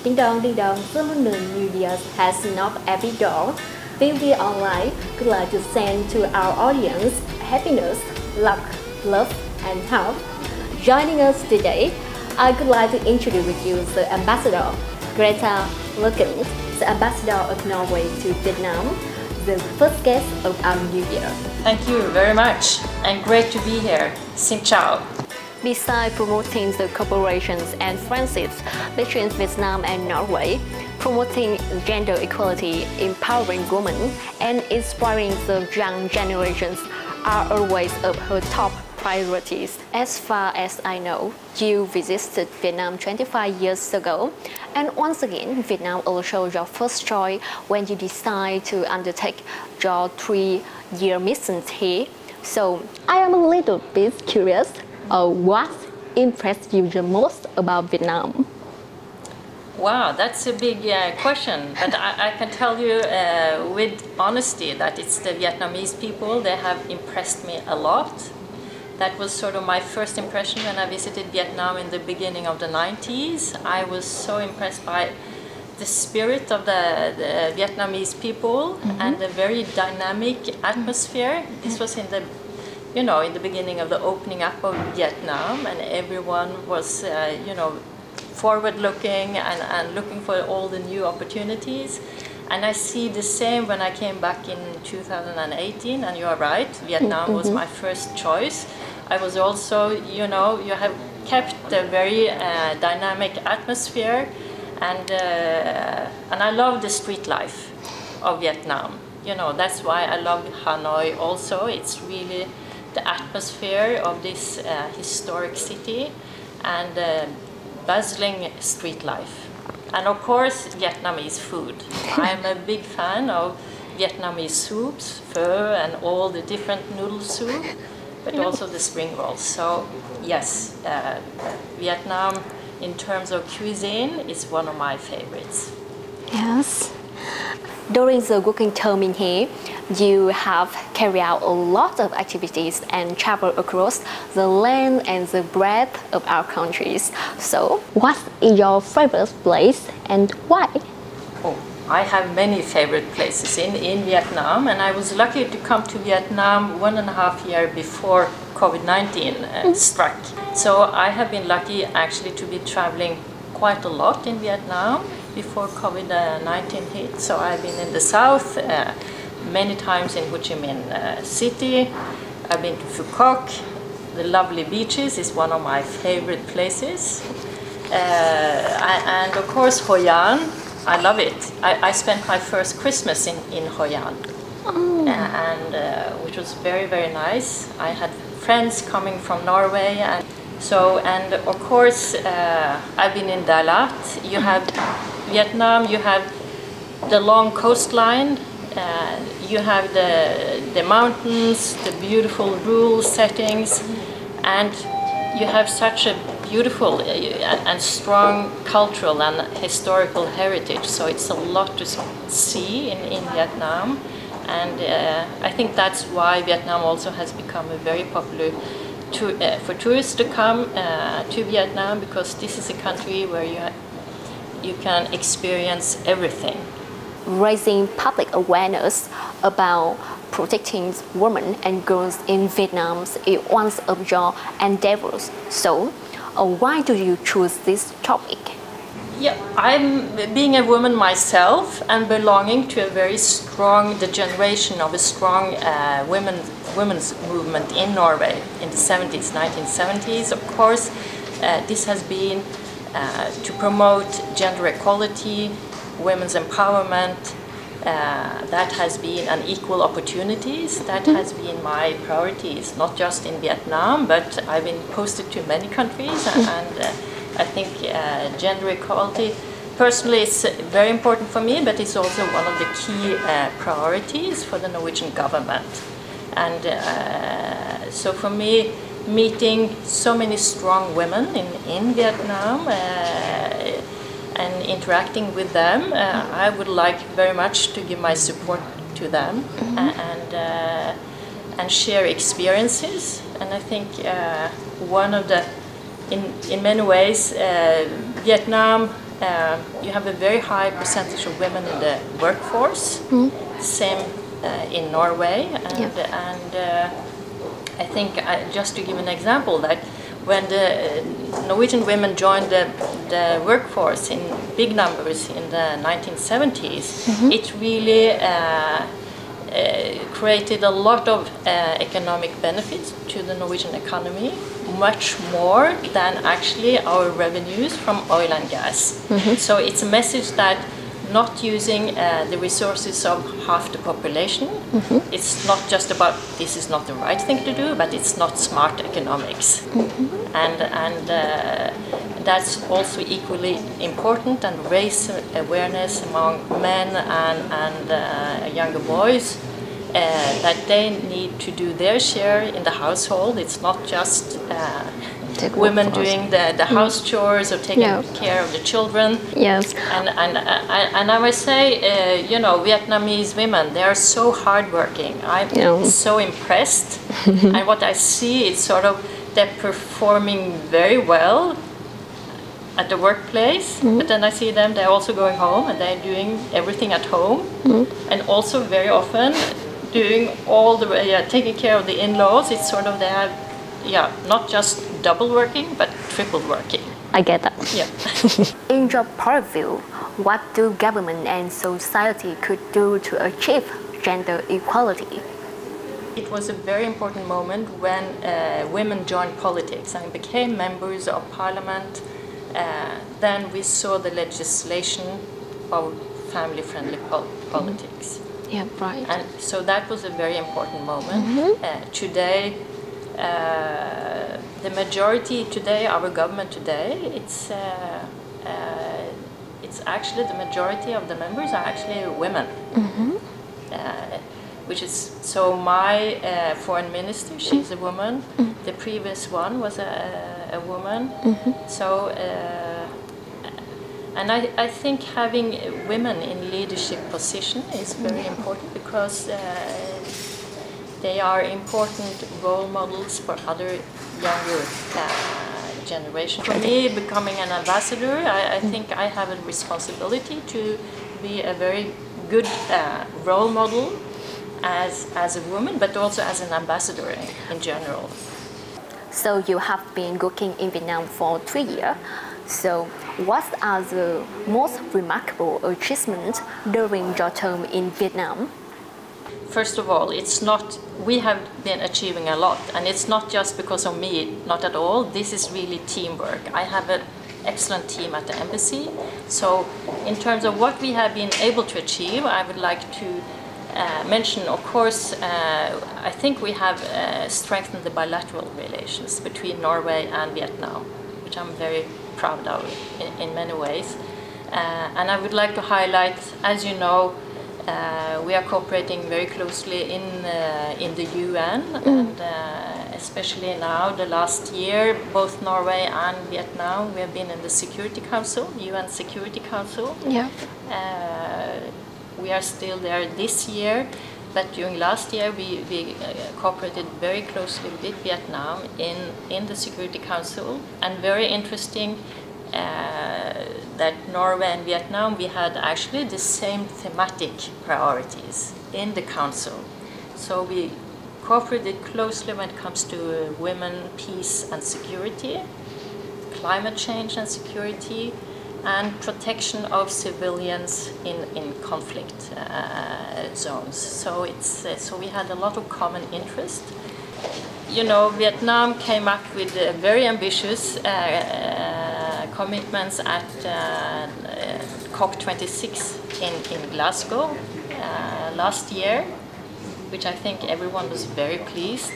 Ding dong, someone New Year has knocked every door. We online would like to send to our audience happiness, luck, love, and health. Joining us today, I would like to introduce with you the Ambassador, Grete Lochen, the Ambassador of Norway to Vietnam, the first guest of our New Year. Thank you very much, and great to be here. Xin chào. Besides promoting the cooperations and friendships between Vietnam and Norway, promoting gender equality, empowering women, and inspiring the young generations are always of her top priorities. As far as I know, you visited Vietnam 25 years ago, and once again, Vietnam also your first choice when you decide to undertake your 3-year mission here. So I am a little bit curious. What impressed you the most about Vietnam? Wow, that's a big question, but I can tell you with honesty that it's the Vietnamese people. They have impressed me a lot. That was sort of my first impression when I visited Vietnam in the beginning of the 90s. I was so impressed by the spirit of the Vietnamese people and the very dynamic atmosphere. This was in the in the beginning of the opening up of Vietnam, and everyone was, forward-looking and looking for all the new opportunities. And I see the same when I came back in 2018, and you are right, Vietnam was my first choice. I was also, you have kept a very dynamic atmosphere, and I love the street life of Vietnam. That's why I love Hanoi also. It's really the atmosphere of this historic city and bustling street life. And of course, Vietnamese food. I'm a big fan of Vietnamese soups, pho, and all the different noodle soup, but also the spring rolls. So yes, Vietnam in terms of cuisine is one of my favorites. Yes. During the working term in here, you have carried out a lot of activities and traveled across the land and the breadth of our countries. So, what is your favorite place and why? Oh, I have many favorite places in Vietnam, and I was lucky to come to Vietnam 1.5 years before COVID-19 struck. So I have been lucky actually to be traveling quite a lot in Vietnam before COVID-19 hit. So I've been in the south, many times in Ho Chi Minh City. I've been to Phu Quoc. The lovely beaches is one of my favorite places. And of course Hoi An, I love it. I spent my first Christmas in Hoi An, and which was very, very nice. I had friends coming from Norway, and of course I've been in Dalat. You have Vietnam, you have the long coastline, you have the mountains, the beautiful rural settings, and you have such a beautiful and strong cultural and historical heritage. So it's a lot to see in Vietnam, and I think that's why Vietnam also has become a very popular for tourists to come to Vietnam, because this is a country where you can experience everything. Raising public awareness about protecting women and girls in Vietnam is one of your endeavors. So, why do you choose this topic? Yeah, I'm being a woman myself and belonging to a very strong, the generation of a strong women's movement in Norway in the 70s, 1970s. Of course, this has been to promote gender equality, women's empowerment. That has been an equal opportunities. That has been my priorities, not just in Vietnam, but I've been posted to many countries, and I think gender equality, personally, it's very important for me, but it's also one of the key priorities for the Norwegian government. And so for me, meeting so many strong women in Vietnam and interacting with them, I would like very much to give my support to them and share experiences. And I think one of the, in many ways, Vietnam you have a very high percentage of women in the workforce. Same in Norway, and I think just to give an example, that when the Norwegian women joined the workforce in big numbers in the 1970s, it really created a lot of economic benefits to the Norwegian economy, much more than actually our revenues from oil and gas. So it's a message that not using the resources of half the population, it's not just about this is not the right thing to do, but it's not smart economics. And that's also equally important, and raise awareness among men and younger boys that they need to do their share in the household. It's not just women doing the house chores or taking care of the children. Yes. And I must say, you know, Vietnamese women, they are so hardworking. I'm so impressed. And what I see is sort of they're performing very well at the workplace, but then I see them, they're also going home and they're doing everything at home, and also very often doing all the taking care of the in-laws. It's sort of they have not just double working, but triple working. I get that. Yeah. In your point of view, what do government and society could do to achieve gender equality? It was a very important moment when women joined politics and became members of parliament. Then we saw the legislation of family-friendly politics. Yeah, right. And so that was a very important moment. Today, the majority today, our government today, it's actually the majority of the members are actually women. Which is, so my foreign minister, she's a woman. The previous one was a woman. So, and I think having women in leadership position is very important, because they are important role models for other younger generation. For me, becoming an ambassador, I think I have a responsibility to be a very good role model as a woman, but also as an ambassador in general. So you have been working in Vietnam for 3 years. So what are the most remarkable achievements during your term in Vietnam? First of all, it's not, we have been achieving a lot, and it's not just because of me, not at all. This is really teamwork. I have an excellent team at the embassy. So in terms of what we have been able to achieve, I would like to mention, of course, I think we have strengthened the bilateral relations between Norway and Vietnam, which I'm very proud of in many ways. And I would like to highlight, as you know, we are cooperating very closely in the UN, and especially now, the last year, both Norway and Vietnam, we have been in the Security Council, UN Security Council. Yeah. We are still there this year, but during last year we cooperated very closely with Vietnam in the Security Council. And very interesting that Norway and Vietnam, we had actually the same thematic priorities in the council. So we cooperated closely when it comes to women, peace and security, climate change and security, and protection of civilians in conflict zones. So so we had a lot of common interest. You know, Vietnam came up with very ambitious commitments at COP26 in Glasgow last year, which I think everyone was very pleased.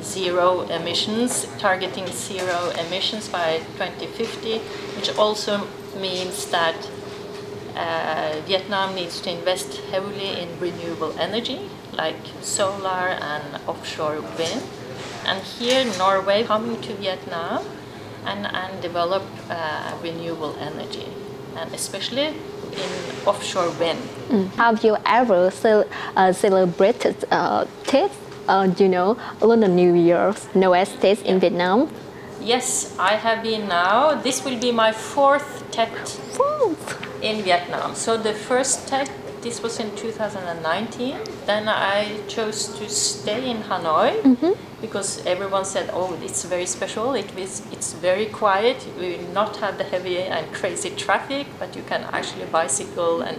Zero emissions, targeting zero emissions by 2050, which also means that Vietnam needs to invest heavily in renewable energy, like solar and offshore wind. And here Norway coming to Vietnam and develop renewable energy, and especially in offshore wind. Have you ever celebrated Lunar New Year's in Vietnam? Yes, I have been now. This will be my 4th Tet France. In Vietnam. So the first Tet, this was in 2019. Then I chose to stay in Hanoi because everyone said, "Oh, it's very special. It's very quiet. We will not have the heavy and crazy traffic, but you can actually bicycle and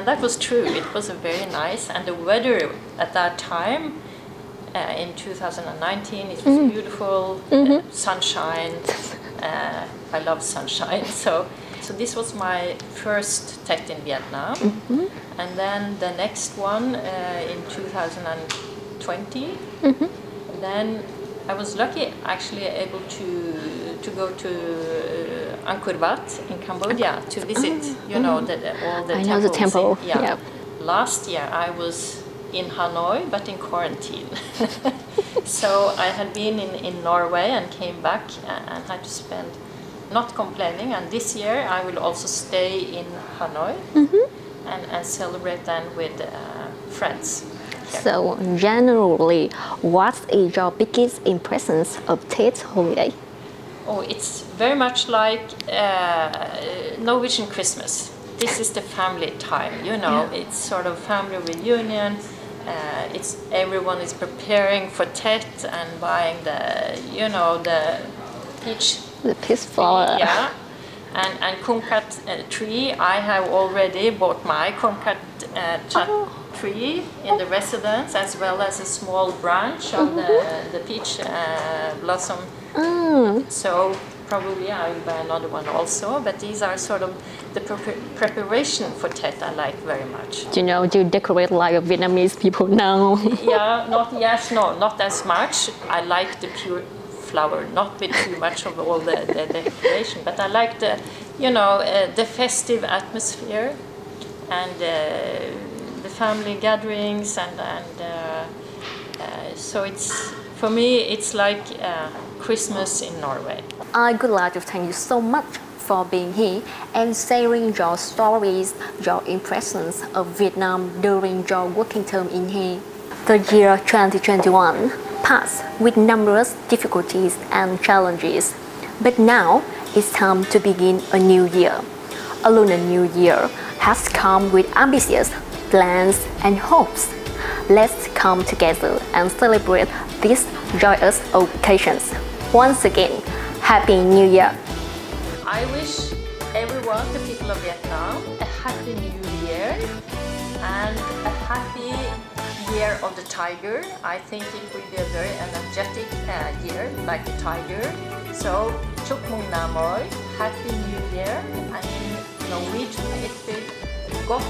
that was true. It was very nice, and the weather at that time in 2019 it was beautiful, sunshine. I love sunshine, so this was my first Tet in Vietnam, and then the next one in 2020. Then I was lucky, actually, able to go to Angkor Wat in Cambodia to visit. You know, all the temples. I know the temple. Yeah. Last year I was in Hanoi, but in quarantine. So I had been in Norway and came back and had to spend, not complaining. And this year I will also stay in Hanoi and celebrate then with friends. Here. So generally, what is your biggest impressions of Tet holiday? Oh, it's very much like Norwegian Christmas. This is the family time, you know. Yeah. It's sort of family reunion. It's everyone is preparing for Tet and buying the peach. The peach flower. Yeah. And kumquat tree. I have already bought my kumquat tree in the residence, as well as a small branch of the peach blossom. So probably I will buy another one also, but these are sort of the preparation for Tet I like very much. You know, you decorate like Vietnamese people now. Yeah, not as much. I like the pure flower, not with too much of all the decoration, but I like the, the festive atmosphere and the family gatherings and so for me it's like Christmas in Norway. I would like to thank you so much for being here and sharing your stories, your impressions of Vietnam during your working term in here. The year 2021 passed with numerous difficulties and challenges, but now it's time to begin a new year. A lunar new year has come with ambitious plans and hopes. Let's come together and celebrate these joyous occasions. Once again, Happy New Year! I wish everyone, the people of Vietnam, a Happy New Year and a happy Year of the Tiger. I think it will be a very energetic year, like the tiger. So, chúc mừng năm mới, Happy New Year, and in Norwegian it will gott